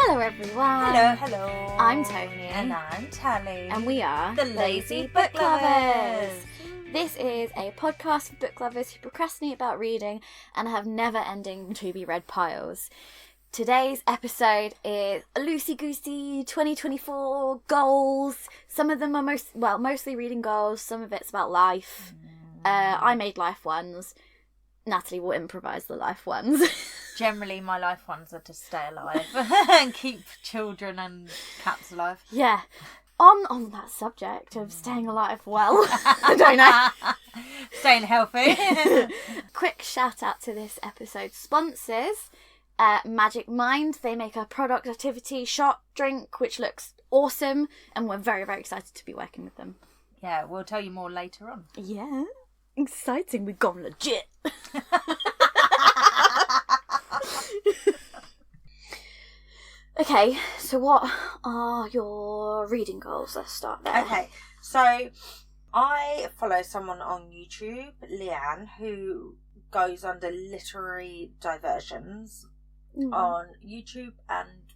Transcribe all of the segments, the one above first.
Hello everyone. Hello. I'm Tony. And I'm Tally. And we are the Lazy Book Lovers. This is a podcast for book lovers who procrastinate about reading and have never-ending to-be-read piles. Today's episode is loosey-goosey 2024 goals. Some of them are mostly reading goals. Some of it's about life. I made life ones. Natalie will improvise the life ones. Generally, my life ones are to stay alive and keep children and cats alive. Yeah. On that subject of staying alive, well, I don't know. Staying healthy. Quick shout out to this episode's sponsors. Magic Mind. They make a product activity shot drink, which looks awesome, and we're very, very excited to be working with them. Yeah, we'll tell you more later on. Yeah. Exciting. We've gone legit. Okay, so what are your reading goals? Let's start there. Okay, so I follow someone on YouTube, Leanne, who goes under Literary Diversions on YouTube and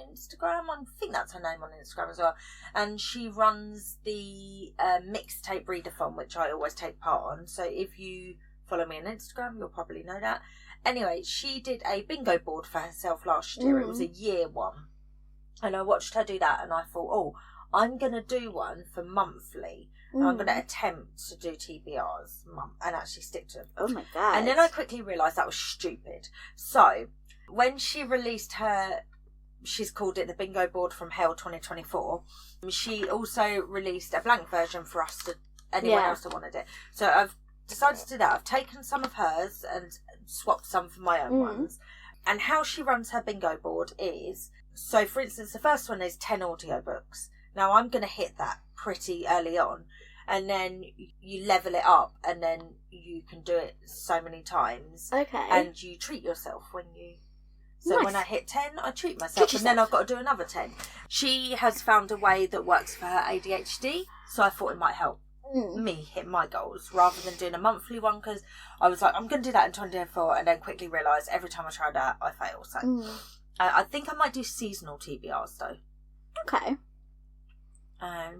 Instagram. I think that's her name on Instagram as well. And she runs the mixtape readathon, which I always take part on. So if you follow me on Instagram, you'll probably know that. Anyway, she did a bingo board for herself last year. It was a year one. And I watched her do that and I thought, I'm going to do one for monthly. And I'm going to attempt to do TBRs and actually stick to them. Oh my God. And then I quickly realised that was stupid. So when she released she's called it the Bingo Board from Hell 2024. She also released a blank version for anyone else that wanted it. So I've decided to do that. I've taken some of hers and swapped some for my own ones. And how she runs her bingo board is, so for instance, the first one is 10 audiobooks. Now I'm going to hit that pretty early on. And then you level it up and then you can do it so many times. Okay. And you treat yourself when you... So Nice. when I hit 10, I treat myself, and then I've got to do another 10. She has found a way that works for her ADHD, so I thought it might help me hit my goals rather than doing a monthly one, because I was like, I'm going to do that in 2024, and then quickly realised every time I try that, I fail. So I think I might do seasonal TBRs though. Okay.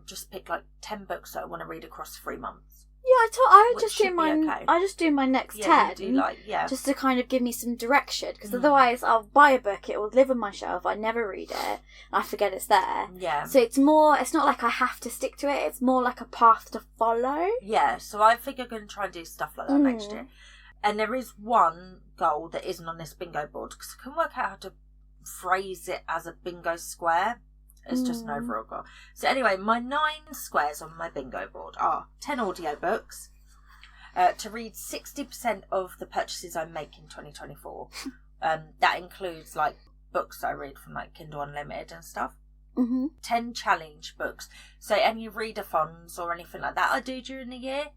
Just pick like 10 books that I want to read across 3 months. Yeah, I would Which just do should be mine. okay. I just do my next 10. Just to kind of give me some direction, because otherwise I'll buy a book, it will live on my shelf, I never read it, and I forget it's there. Yeah. So it's not like I have to stick to it, it's more like a path to follow. Yeah, so I think I'm going to try and do stuff like that next year. And there is one goal that isn't on this bingo board, because I couldn't work out how to phrase it as a bingo square. It's just an overall goal. So anyway, my 9 squares on my bingo board are 10 audiobooks, to read 60% of the purchases I make in 2024. That includes like books I read from like Kindle Unlimited and stuff. 10 challenge books. So any readathons or anything like that I do during the year,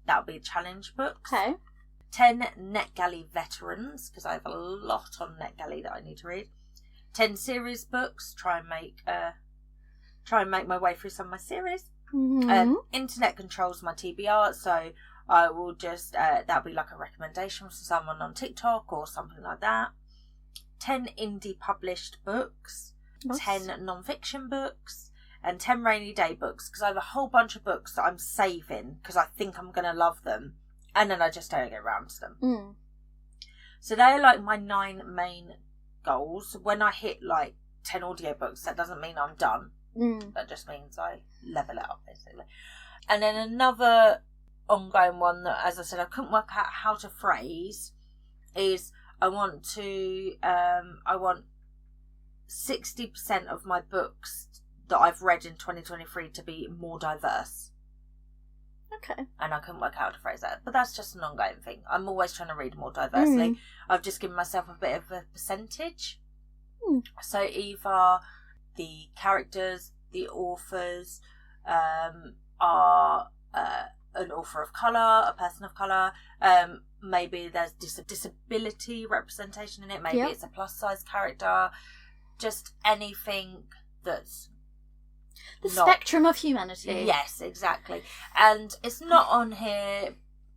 that'll be challenge books. Okay. 10 NetGalley veterans, because I have a lot on NetGalley that I need to read. 10 series books, try and make my way through some of my series. Internet controls my TBR, so I will just that'll be like a recommendation for someone on TikTok or something like that. 10 indie published books. Nice. 10 non-fiction books, and 10 rainy day books, because I have a whole bunch of books that I'm saving because I think I'm going to love them, and then I just don't get around to them. So they're like my 9 main goals. When I hit like 10 audiobooks, that doesn't mean I'm done. That just means I level it up, basically. And then another ongoing one that, as I said, I couldn't work out how to phrase is I want 60% of my books that I've read in 2023 to be more diverse. Okay. And I couldn't work out how to phrase that. But that's just an ongoing thing. I'm always trying to read more diversely. I've just given myself a bit of a percentage. So either the characters, the authors are an author of colour, a person of colour. Maybe there's disability representation in it. Maybe it's a plus size character. Just anything that's the spectrum of humanity. Yes, exactly. And it's not on here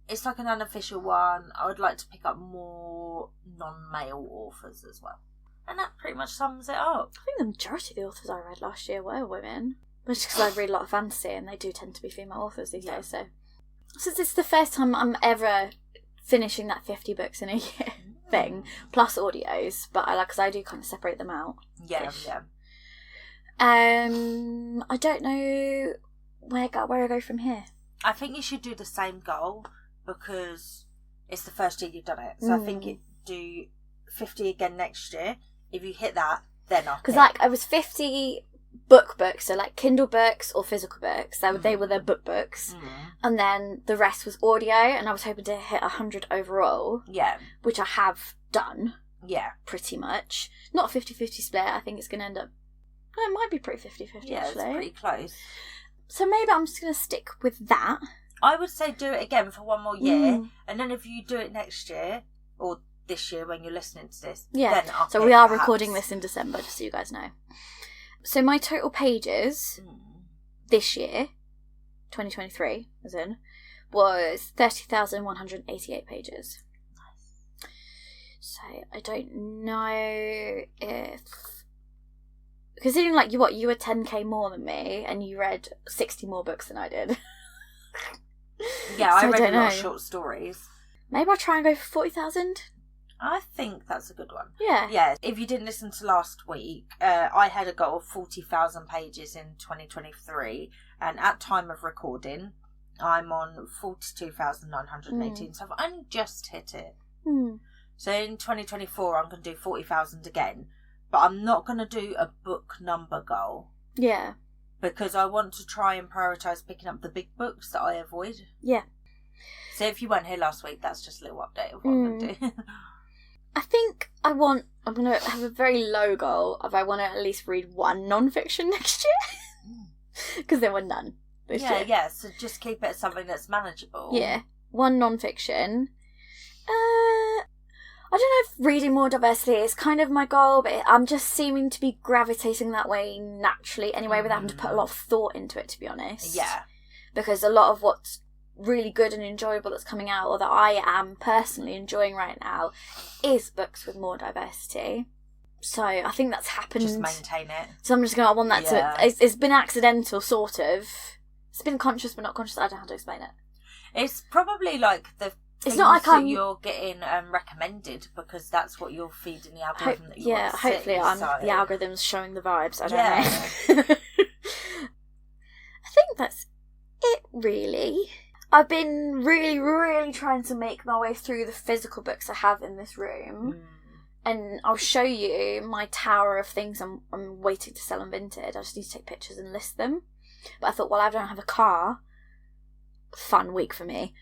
It's like an unofficial one. I would like to pick up more non-male authors as well. And that pretty much sums it up. I think the majority of the authors I read last year were women. Which is because I read a lot of fantasy and they do tend to be female authors these days. So this is the first time I'm ever finishing that 50 books in a year thing, plus audios. But because I do kind of separate them out. Yeah. I don't know where I go from here. I think you should do the same goal because it's the first year you've done it. So I think you do 50 again next year. If you hit that, then I'll because I was 50 books, so Kindle books or physical books. They were their books, and then the rest was audio. And I was hoping to hit 100 overall. Yeah, which I have done. Yeah, pretty much. Not a 50-50 split. I think it's going to end up. No, it might be pretty 50-50. Yeah, actually. It's pretty close. So maybe I'm just going to stick with that. I would say do it again for one more year, and then if you do it next year or this year when you're listening to this, then up so we are recording this in December, just so you guys know. So my total pages this year, 2023, as in, was 30,188 pages. Nice. So I don't know if, considering you were 10k more than me, and you read 60 more books than I did. Yeah, so I read a lot of short stories. Maybe I'll try and go for 40,000. I think that's a good one. Yeah. Yeah, if you didn't listen to last week, I had a goal of 40,000 pages in 2023, and at time of recording, I'm on 42,918, so I've only just hit it. So in 2024, I'm going to do 40,000 again, but I'm not going to do a book number goal. Yeah. Because I want to try and prioritise picking up the big books that I avoid. Yeah. So if you weren't here last week, that's just a little update of what I'm going to do. I think I'm going to have a very low goal of I want to at least read one non-fiction next year. Because there were none this year. Yeah, so just keep it as something that's manageable. Yeah, one non-fiction. I don't know if reading more diversity is kind of my goal, but I'm just seeming to be gravitating that way naturally anyway, without having to put a lot of thought into it, to be honest. Yeah. Because a lot of what's really good and enjoyable that's coming out, or that I am personally enjoying right now, is books with more diversity. So I think that's happened. Just maintain it. So I'm just going to want that to... It's been accidental, sort of. It's been conscious but not conscious. I don't know how to explain it. It's probably like the... It's not like I'm... you're getting recommended because that's what you're feeding the algorithm that you want to hopefully see, the algorithm's showing the vibes. I don't know. I think that's it, really. I've been really, really trying to make my way through the physical books I have in this room. And I'll show you my tower of things I'm waiting to sell on Vinted. I just need to take pictures and list them. But I thought, well, I don't have a car. Fun week for me.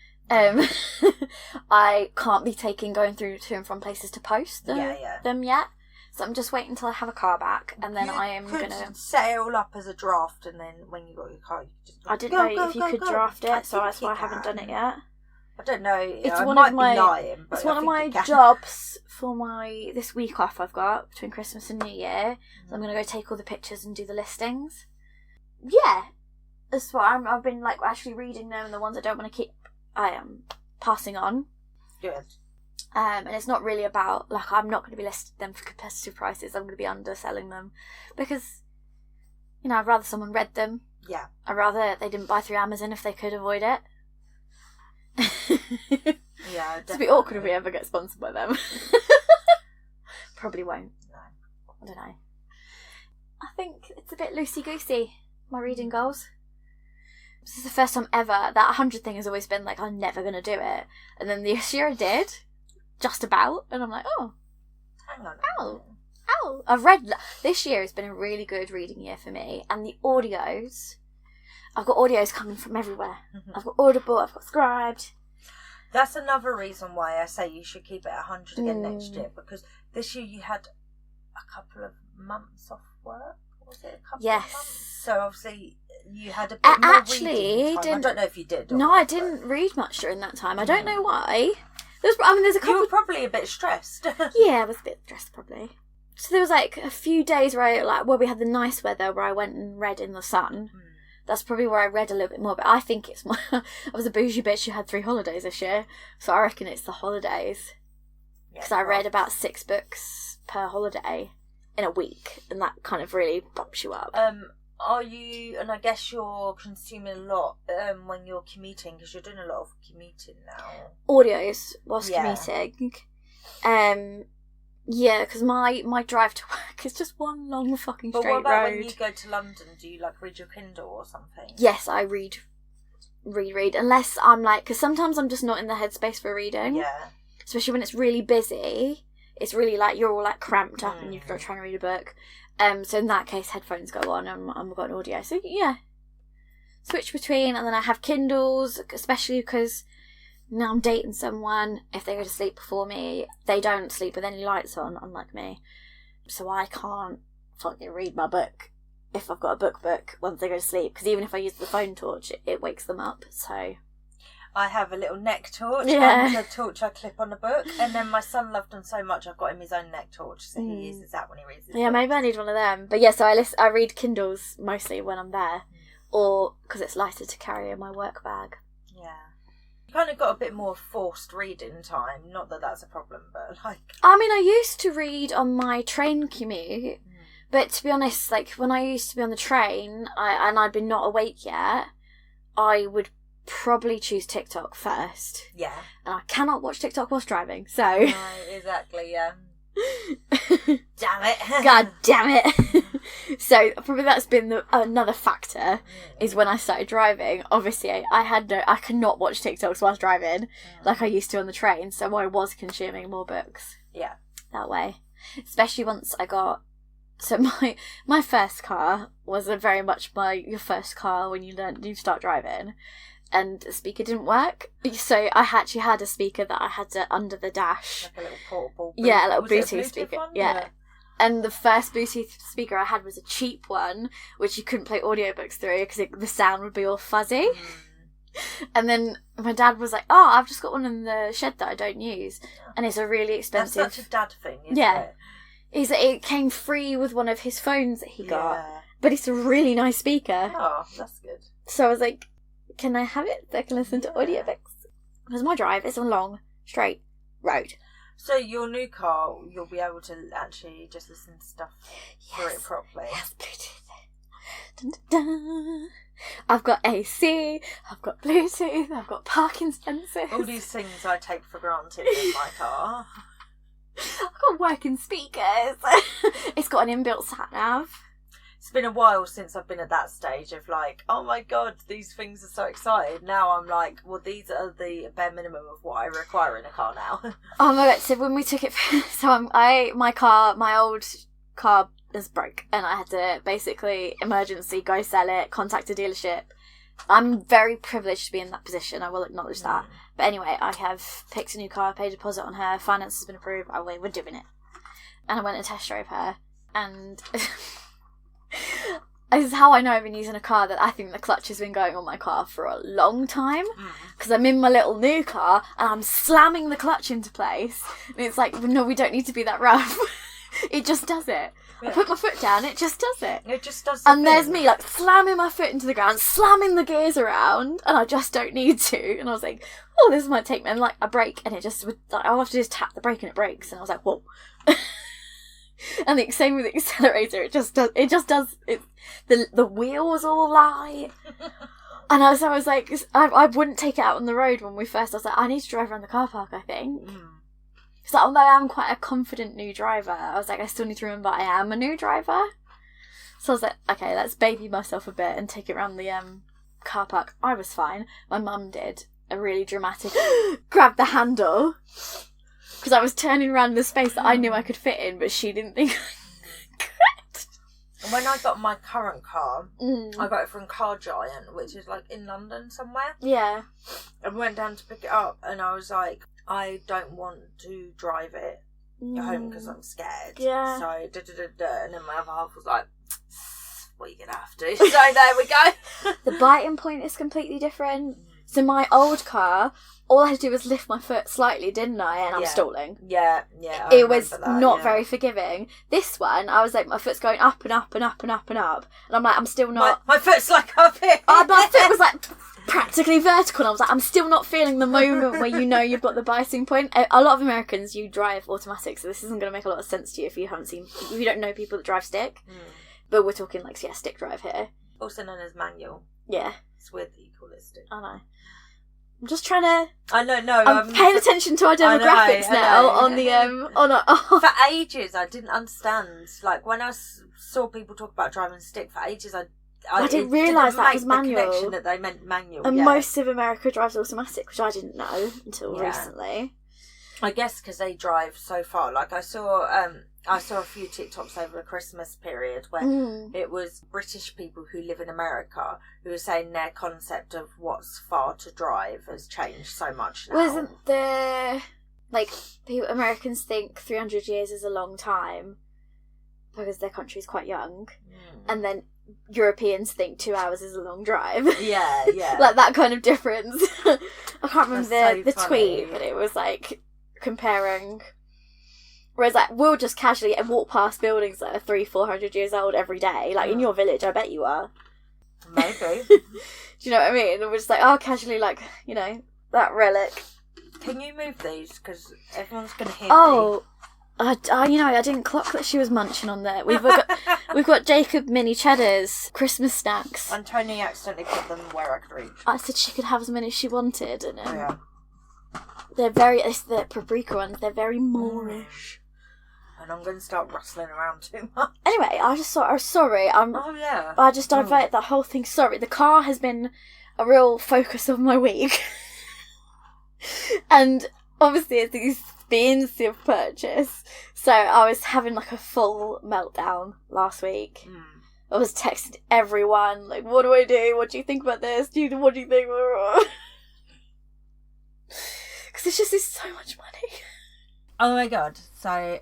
I can't be going through to and from places to post them yet. So I'm just waiting until I have a car back, and then I am going to set it all up as a draft, and then when you got your car, you just I didn't know if you could draft it, so that's why I haven't done it yet. I don't know. It's I one might of my be lying, but it's one of my jobs for this week off I've got between Christmas and New Year. So I'm going to go take all the pictures and do the listings. Yeah, that's what I've been actually reading them, and the ones I don't want to keep, I am passing on. Good. And it's not really about, I'm not going to be listing them for competitive prices. I'm going to be underselling them because, I'd rather someone read them. Yeah. I'd rather they didn't buy through Amazon if they could avoid it. Yeah, It'd be awkward if we ever get sponsored by them. Probably won't. No. I don't know. I think it's a bit loosey-goosey, my reading goals. This is the first time ever. That 100 thing has always been I'm never going to do it. And then this year I did. Just about. And I'm like, oh. Hang on. Ow. I've read... This year has been a really good reading year for me. And the audios... I've got audios coming from everywhere. I've got Audible, I've got Scribed. That's another reason why I say you should keep it 100 again next year. Because this year you had a couple of months off work. Was it a couple of months? So obviously you had a bit more reading time. I don't know if you did. No, I didn't read much during that time. I don't know why. There's a couple... You were probably a bit stressed. Yeah, I was a bit stressed probably. So there was a few days where we had the nice weather where I went and read in the sun. That's probably where I read a little bit more, but I think it's more... I was a bougie bitch who had 3 holidays this year, so I reckon it's the holidays. Because I read about 6 books per holiday in a week, and that kind of really bumps you up. Are you, and I guess you're consuming a lot when you're commuting, because you're doing a lot of commuting now. Audios whilst commuting. Yeah, because my drive to work is just one long fucking straight road. But what about when you go to London? Do you like read your Kindle or something? Yes, I read. Unless I'm like, because sometimes I'm just not in the headspace for reading. Yeah. Especially when it's really busy. It's really like you're all like cramped up and you're trying to read a book. So in that case, headphones go on and I've got an audio. So yeah, switch between, and then I have Kindles, especially because now I'm dating someone. If they go to sleep before me, they don't sleep with any lights on, unlike me. So I can't fucking read my book if I've got a book once they go to sleep, because even if I use the phone torch, it wakes them up. So I have a little neck torch and a torch I clip on a book, and then my son loved them so much I've got him his own neck torch, so he uses that when he reads his books. Maybe I need one of them. But yeah, so I read Kindles mostly when I'm there, or because it's lighter to carry in my work bag. Yeah. You kind of got a bit more forced reading time. Not that that's a problem, but like... I mean, I used to read on my train commute, but to be honest, like when I used to be on the train and I'd been not awake yet, I would probably choose TikTok first. Yeah. And I cannot watch TikTok whilst driving, so... No, exactly, yeah. Damn it. God damn it. So probably that's been another factor, is when I started driving. Obviously, I could not watch TikToks whilst driving like I used to on the train, so I was consuming more books. Yeah. That way. Especially once I got... So my first car was very much your first car when you start driving, and the speaker didn't work. So I actually had a speaker that I had under the dash. Like a little portable. Yeah, a little Bluetooth speaker. One? Yeah. And the first Bluetooth speaker I had was a cheap one, which you couldn't play audiobooks through because the sound would be all fuzzy. And then my dad was like, "Oh, I've just got one in the shed that I don't use," and it's a really expensive. That's such a dad thing, isn't it? It came free with one of his phones that he got, but it's a really nice speaker. Oh, that's good. So I was like, "Can I have it so I can listen to audiobooks?" Because my drive is a long, straight road. So your new car, you'll be able to actually just listen to stuff through it properly. Yes, Bluetooth. Dun, dun, dun. I've got AC, I've got Bluetooth, I've got parking sensors. All these things I take for granted in my car. I've got working speakers. It's got an inbuilt sat nav. It's been a while since I've been at that stage of like, oh my god, these things are so excited. Now I'm like, well, these are the bare minimum of what I require in a car now. Oh my god! So when we took it, my old car is broke, and I had to basically emergency go sell it, contact a dealership. I'm very privileged to be in that position. I will acknowledge that. But anyway, I have picked a new car, paid a deposit on her, finance has been approved. We're doing it, and I went and test drove her, and. This is how I know I've been using a car, that I think the clutch has been going on my car for a long time, because I'm in my little new car and I'm slamming the clutch into place, and it's like, no, we don't need to be that rough. It just does it. I put my foot down, it just does it. It just does and there's me like slamming my foot into the ground, slamming the gears around, and I just don't need to. And I was like, oh, this might take me, and like I brake, and it just would, like, I'll have to just tap the brake and it brakes, and I was like, whoa. And the same with the accelerator, it just does the wheels all lie. And I was like, I wouldn't take it out on the road when we first. I was like, I need to drive around the car park, I think. Because although I am quite a confident new driver, I was like, I still need to remember I am a new driver. So I was like, okay, let's baby myself a bit and take it around the car park. I was fine. My mum did a really dramatic grab the handle. Because I was turning around the space that I knew I could fit in, but she didn't think I could. When I got my current car, I got it from Car Giant, which is like in London somewhere. Yeah. I went down to pick it up, and I was like, I don't want to drive it home because I'm scared. Yeah. So, and then my other half was like, well, you're going to have to. So there we go. The biting point is completely different. So my old car, all I had to do was lift my foot slightly, didn't I? And I'm stalling. Yeah. It was not very forgiving. This one, I was like, my foot's going up and up and up and up and up. And I'm like, I'm still not... My foot's like up here. My foot was like practically basically vertical. And I was like, I'm still not feeling the moment where you know you've got the biting point. A lot of Americans, you drive automatic, so this isn't going to make a lot of sense to you if you don't know people that drive stick. But we're talking like, stick drive here. Also known as manual. Yeah. It's weird that you call it stick. I know. I'm just trying to... I'm paying attention to our demographics now on the... For ages, I didn't understand. Like, when I saw people talk about driving stick, for ages, I didn't realise that was manual. The connection that they meant manual. And most of America drives automatic, which I didn't know until recently. I guess because they drive so far. Like, I saw a few TikToks over the Christmas period where it was British people who live in America who were saying their concept of what's far to drive has changed so much now. Wasn't there, like, Americans think 300 years is a long time because their country's quite young, and then Europeans think 2 hours is a long drive. Yeah. Like, that kind of difference. I can't remember the tweet, but it was, like, comparing... Whereas, like, we'll just casually walk past buildings that are 300-400 years old every day. Like, in your village, I bet you are. Maybe. Do you know what I mean? And we're just like, casually, like, you know, that relic. Can you move these? Because everyone's going to hear me. I didn't clock that she was munching on there. We've got Jacob mini cheddars, Christmas snacks. And Tony accidentally put them where I could reach. I said she could have as many as she wanted. And they're the paprika ones, they're very Moorish. And I'm going to start rustling around too much. Anyway, I was sorry. I just diverted that whole thing. Sorry, the car has been a real focus of my week. And obviously it's the instant purchase. So I was having like a full meltdown last week. I was texting everyone, like, what do I do? What do you think about this? What do you think? Because it's just so much money. Oh my god. So,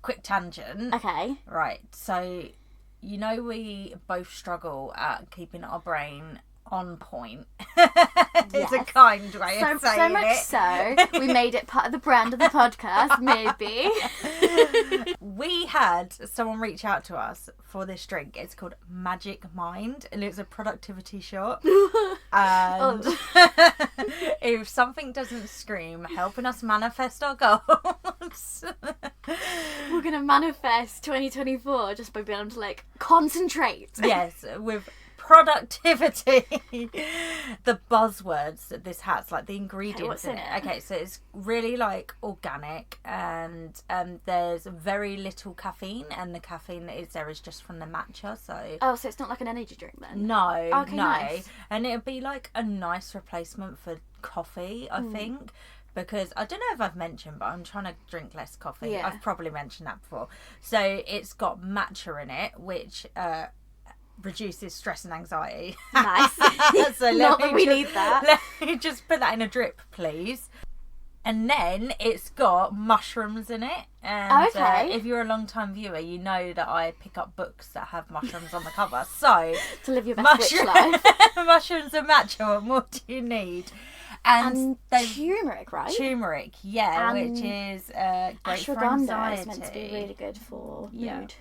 quick tangent. Okay. Right. So, you know we both struggle at keeping our brain on point. It's a kind way of saying so much it. So, we made it part of the brand of the podcast, maybe. We had someone reach out to us for this drink. It's called Magic Mind, and it's a productivity shot. And if something doesn't scream helping us manifest our goals, we're going to manifest 2024 just by being able to, like, concentrate. Yes, with productivity. The buzzwords that this has, like the ingredients in it. Okay, so it's really like organic, and there's very little caffeine, and the caffeine that is there is just from the matcha. So it's not like an energy drink then? No, okay, no. Nice. And it'd be like a nice replacement for coffee, I think. Because I don't know if I've mentioned, but I'm trying to drink less coffee. Yeah. I've probably mentioned that before. So it's got matcha in it, which reduces stress and anxiety. Nice. So not that we need that. Let me just put that in a drip, please. And then it's got mushrooms in it. And if you're a long-time viewer, you know that I pick up books that have mushrooms on the cover. So to live your best witch life. Mushrooms and matcha, what more do you need? And turmeric, right? Turmeric, yeah, and which is great for anxiety. Is meant to be really good for mood.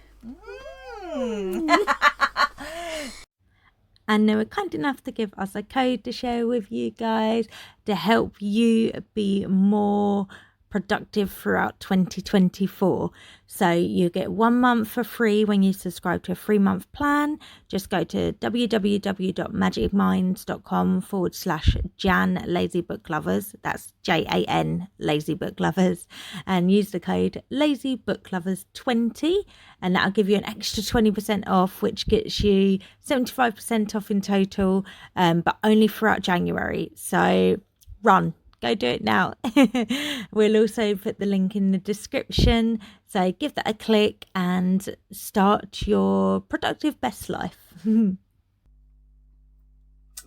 And they were kind enough to give us a code to share with you guys to help you be more productive throughout 2024. So you get 1 month for free when you subscribe to a 3-month plan. Just go to www.magicminds.com/Jan Lazy Book Lovers. That's JAN Lazy Book Lovers, and use the code Lazy Book Lovers 20, and that'll give you an extra 20% off, which gets you 75% off in total, but only throughout January. So run. Go do it now. We'll also put the link in the description. So give that a click and start your productive best life. But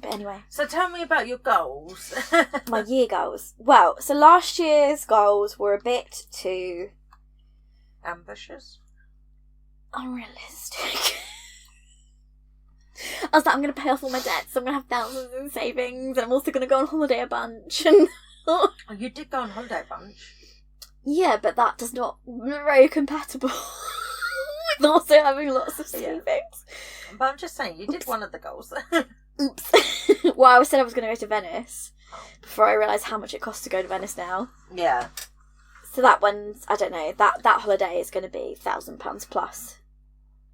anyway. So tell me about your goals. My year goals. Well, so last year's goals were a bit too... ambitious? Unrealistic. I was like, I'm going to pay off all my debts. I'm going to have thousands in savings. And I'm also going to go on holiday a bunch. And oh, you did go on holiday a bunch. Yeah, but that does not very compatible with also having lots of savings. But I'm just saying, you did one of the goals. Oops. Well, I said I was going to go to Venice before I realised how much it costs to go to Venice now. Yeah. So that one's, I don't know, that holiday is going to be £1,000 plus.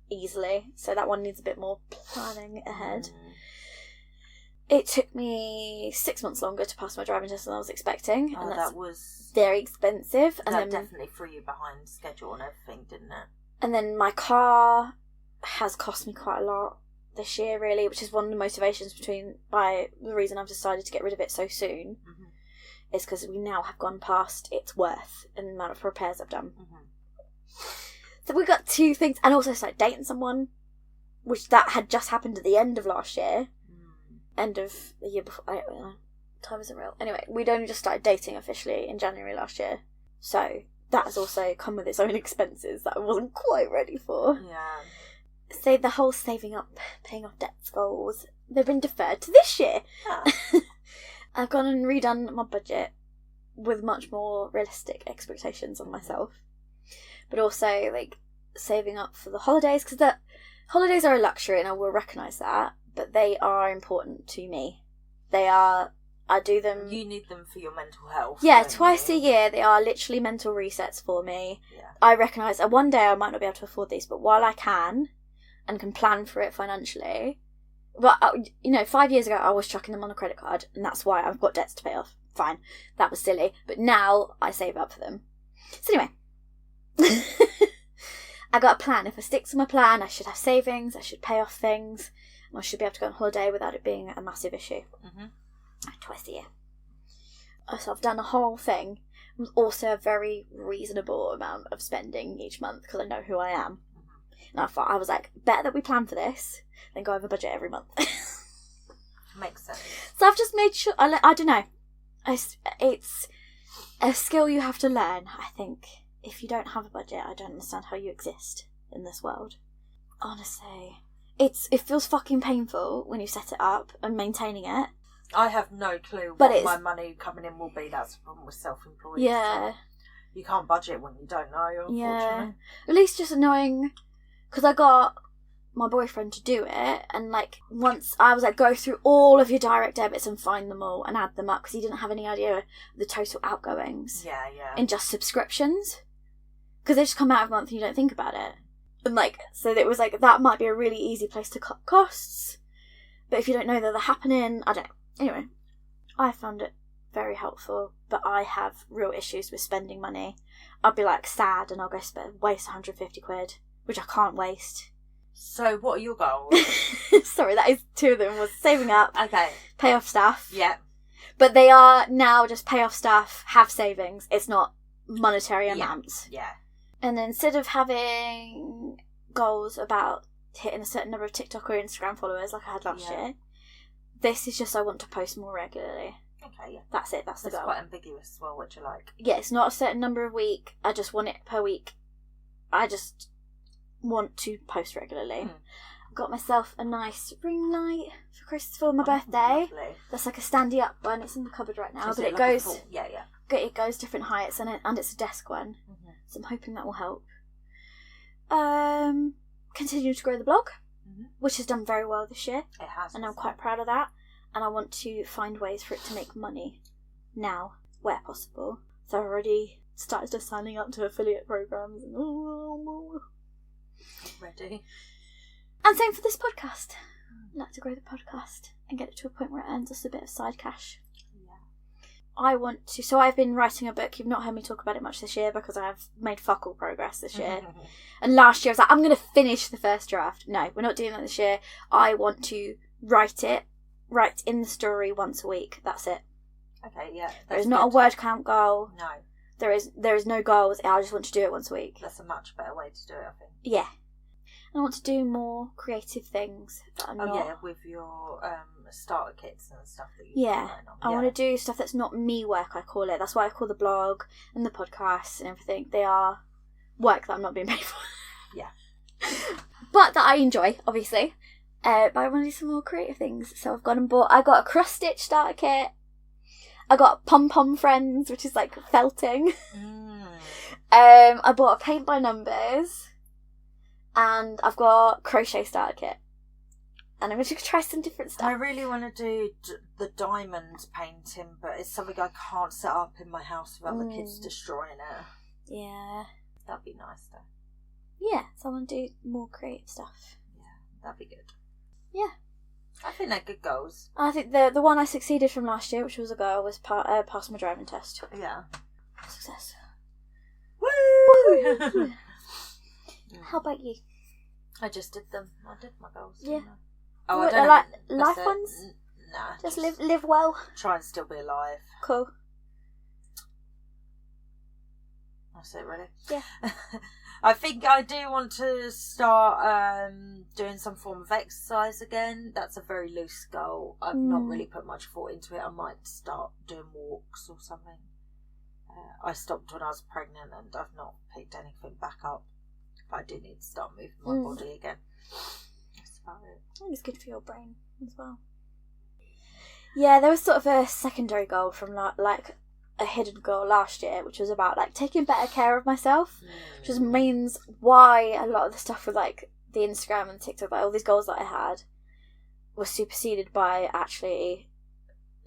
Easily. So that one needs a bit more planning ahead. It took me 6 months longer to pass my driving test than I was expecting. Oh, and that's that was very expensive. And that then definitely threw you behind schedule and everything, didn't it? And then my car has cost me quite a lot this year, really, which is one of the motivations by the reason I've decided to get rid of it so soon, is because we now have gone past its worth and the amount of repairs I've done. So we got 2 things, and also started dating someone, which that had just happened at the end of last year, end of the year before. Time isn't real. Anyway, we'd only just started dating officially in January last year, so that has also come with its own expenses that I wasn't quite ready for. Yeah. So the whole saving up, paying off debts goals, they've been deferred to this year. Yeah. I've gone and redone my budget with much more realistic expectations on myself. But also, like, saving up for the holidays, because the holidays are a luxury and I will recognise that, but they are important to me. They are, I do them... You need them for your mental health. Yeah, twice a year. They are literally mental resets for me. Yeah. I recognise that one day I might not be able to afford these, but while I can, and can plan for it financially... But, 5 years ago I was chucking them on a credit card, and that's why I've got debts to pay off. Fine. That was silly. But now I save up for them. So anyway... I got a plan. If I stick to my plan, I should have savings, I should pay off things, and I should be able to go on holiday without it being a massive issue. Twice a year. So I've done the whole thing. With also a very reasonable amount of spending each month because I know who I am. And I was like, better that we plan for this than go over budget every month. Makes sense. So I've just made sure, I don't know. It's a skill you have to learn, I think. If you don't have a budget, I don't understand how you exist in this world. Honestly. It feels fucking painful when you set it up and maintaining it. I have no clue But what my money coming in will be. That's the problem with self-employed. Yeah. You can't budget when you don't know, unfortunately. Yeah. At least just annoying, because I got my boyfriend to do it, and like once I was like, go through all of your direct debits and find them all and add them up, because he didn't have any idea of the total outgoings. Yeah. In just subscriptions. Because they just come out of a month and you don't think about it. And like, so it was like, that might be a really easy place to cut costs. But if you don't know that they're happening, I don't know. Anyway, I found it very helpful, but I have real issues with spending money. I'll be like sad and I'll go waste 150 quid, which I can't waste. So what are your goals? Sorry, that is 2 of them, was saving up, Okay. pay off stuff. Yeah. But they are now just pay off stuff, have savings. It's not monetary amounts. Yeah. And then instead of having goals about hitting a certain number of TikTok or Instagram followers like I had last year, this is just I want to post more regularly. Okay, yeah. That's it, that's the It's goal. quite ambiguous as well, what you like. Yeah, it's not a certain number a week. I just want it per week. I just want to post regularly. I've got myself a nice ring light for Christmas for my birthday. Lovely. That's like a standy up one. It's in the cupboard right now, Is but it like a goes... full- Yeah. It goes different heights and it's a desk one, so I'm hoping that will help. Continue to grow the blog, which has done very well this year, It has. and I'm quite proud of that. And I want to find ways for it to make money now, where possible. So I've already started signing up to affiliate programs. Ready. And same for this podcast. I'd like to grow the podcast and get it to a point where it earns us a bit of side cash. I want to... So I've been writing a book. You've not heard me talk about it much this year because I've made fuck all progress this year. And last year I was like, I'm going to finish the first draft. No, we're not doing that this year. I want to write in the story once a week. That's it. Okay, yeah. There is not a word count goal. No. There is no goals. I just want to do it once a week. That's a much better way to do it, I think. Yeah. And I want to do more creative things that are not... yeah, with your starter kits and stuff that you Yeah, on. I want to do stuff that's not me work, I call it. That's why I call the blog and the podcast and everything. They are work that I'm not being paid for. Yeah. But that I enjoy, obviously. But I want to do some more creative things. So I've gone and bought... I got a cross stitch starter kit. I got Pom Pom Friends, which is like felting. I bought a paint by numbers. And I've got crochet starter kit. And I'm going to try some different stuff. I really want to do the diamond painting, but it's something I can't set up in my house without the kids destroying it. Yeah. That'd be nice, though. Yeah, so I want to do more creative stuff. Yeah, that'd be good. Yeah. I think they're good goals. I think the one I succeeded from last year, which was a goal, was pass my driving test. Yeah. Success. Woo! How about you? I just did them. I did my goals. Yeah. Oh, What, I don't the know. life ones? Nah. Just live well. Try and still be alive. Cool. That's it, really. Yeah. I think I do want to start doing some form of exercise again. That's a very loose goal. I've not really put much thought into it. I might start doing walks or something. I stopped when I was pregnant and I've not picked anything back up. But I do need to start moving my body again. That's about it. I think it's good for your brain as well. Yeah, there was sort of a secondary goal from like a hidden goal last year, which was about like taking better care of myself, which just means why a lot of the stuff with like the Instagram and TikTok, like all these goals that I had, was superseded by actually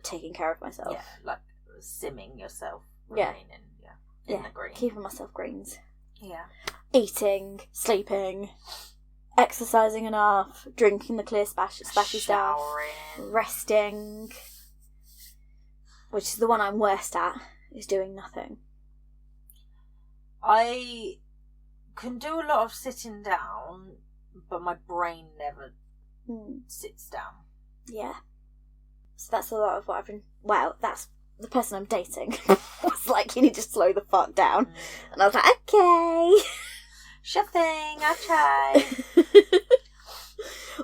taking care of myself. Yeah, like simming yourself. Yeah. In the green. Keeping myself greens. Yeah. Eating, sleeping, exercising enough, drinking the clear splashy stuff, resting, which is the one I'm worst at, is doing nothing. I can do a lot of sitting down, but my brain never sits down. Yeah. So that's a lot of what I've been... Well, that's the person I'm dating was like, you need to slow the fuck down. And I was like, okay. Sure thing, I'll try.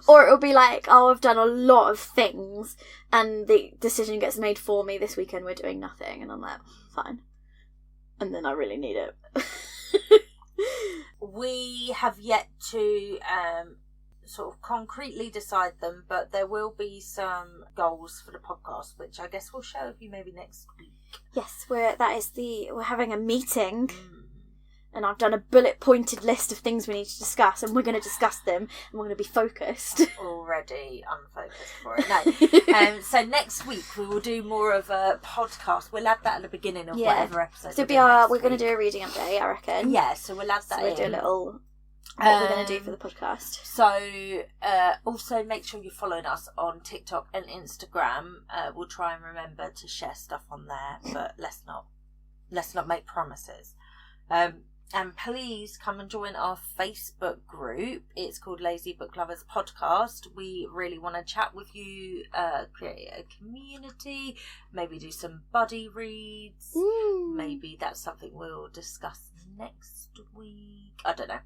Or it'll be like, oh, I've done a lot of things and the decision gets made for me this weekend, we're doing nothing. And I'm like, fine. And then I really need it. We have yet to sort of concretely decide them, but there will be some goals for the podcast, which I guess we'll share with you maybe next week. Yes, we're having a meeting. And I've done a bullet-pointed list of things we need to discuss, and we're going to discuss them, and we're going to be focused. Already unfocused for it. No. So next week we will do more of a podcast. We'll add that at the beginning of whatever episode. So we're going to do a reading update, I reckon. Yeah, so we'll add that in. We'll do a little... What we're going to do for the podcast. So, also make sure you're following us on TikTok and Instagram. We'll try and remember to share stuff on there, but let's not make promises. And please come and join our Facebook group. It's called Lazy Book Lovers Podcast. We really want to chat with you, create a community, maybe do some buddy reads. Maybe that's something we'll discuss next week. I don't know.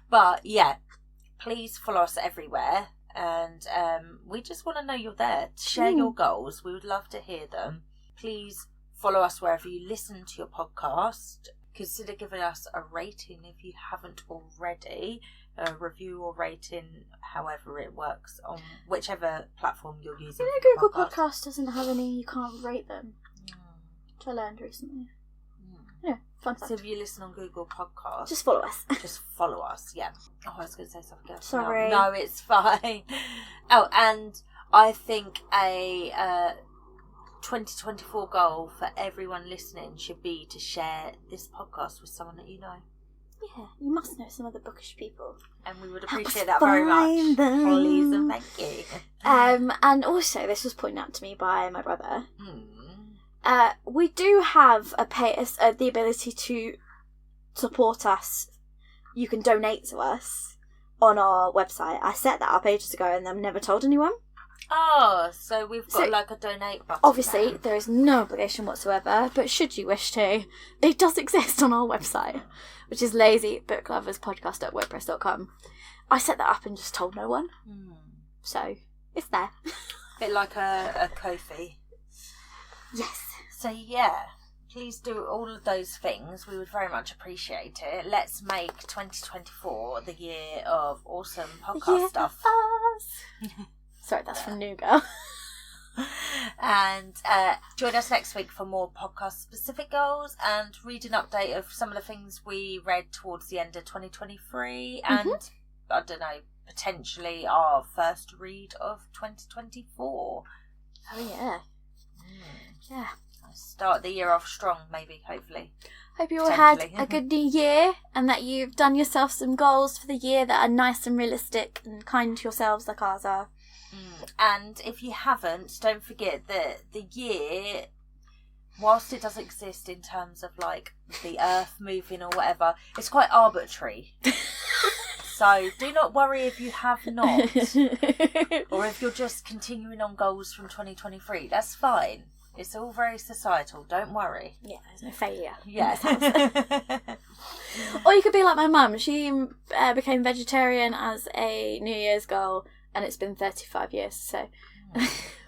But yeah, please follow us everywhere. And we just want to know you're there. Share your goals. We would love to hear them. Please follow us wherever you listen to your podcast. Consider giving us a rating if you haven't already. A review or rating, however it works, on whichever platform you're using. You know, Google Podcast doesn't have any, you can't rate them. Which I learned recently. Yeah, fun fact. So if you listen on Google Podcasts, just follow us. Just follow us, yeah. Oh, I was going to say something else. Sorry. No, it's fine. Oh, and I think a 2024 goal for everyone listening should be to share this podcast with someone that you know. Yeah, you must know some other bookish people. And we would appreciate that very much. Please and thank you. And also, this was pointed out to me by my brother. We do have the ability to support us. You can donate to us on our website. I set that up ages ago and I've never told anyone. Oh, so we've got like a donate button. Obviously, there is no obligation whatsoever, but should you wish to, it does exist on our website, which is lazybooklaverspodcast.wordpress.com. I set that up and just told no one. So, it's there. Bit like a Ko-fi. Yes. So, yeah, please do all of those things. We would very much appreciate it. Let's make 2024 the year of awesome podcast stuff. Sorry, that's from New Girl. And join us next week for more podcast-specific goals and read an update of some of the things we read towards the end of 2023 and, I don't know, potentially our first read of 2024. Oh yeah. Yeah. Start the year off strong, maybe, hopefully. Hope you all had a good new year and that you've done yourself some goals for the year that are nice and realistic and kind to yourselves like ours are. And if you haven't, don't forget that the year, whilst it does exist in terms of like the earth moving or whatever, it's quite arbitrary. So do not worry if you have not, or if you're just continuing on goals from 2023. That's fine. It's all very societal. Don't worry. Yeah, there's no failure. Yeah. Or you could be like my mum. She became vegetarian as a New Year's goal, and it's been 35 years, so...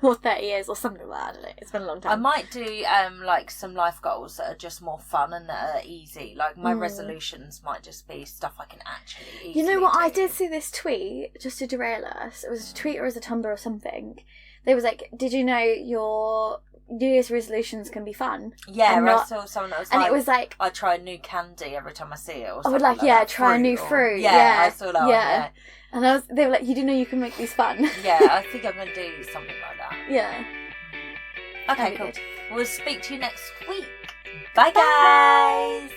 or 30 years or something like that. I don't know. It's been a long time. I might do like some life goals that are just more fun and that are easy. Like my resolutions might just be stuff I can actually easily You know what? do. I did see this tweet, just to derail us. It was a tweet or as a Tumblr or something. They was like, did you know your New Year's resolutions can be fun? Yeah, I saw someone that was and like, it was like, I try a new candy every time I see it. Or I something would like, that. try a new fruit. Yeah, I saw that one, yeah. And they were like, you do know you can make these fun? Yeah, I think I'm going to do something like that. Yeah. Okay, That'd be cool. good. We'll speak to you next week. Bye, guys.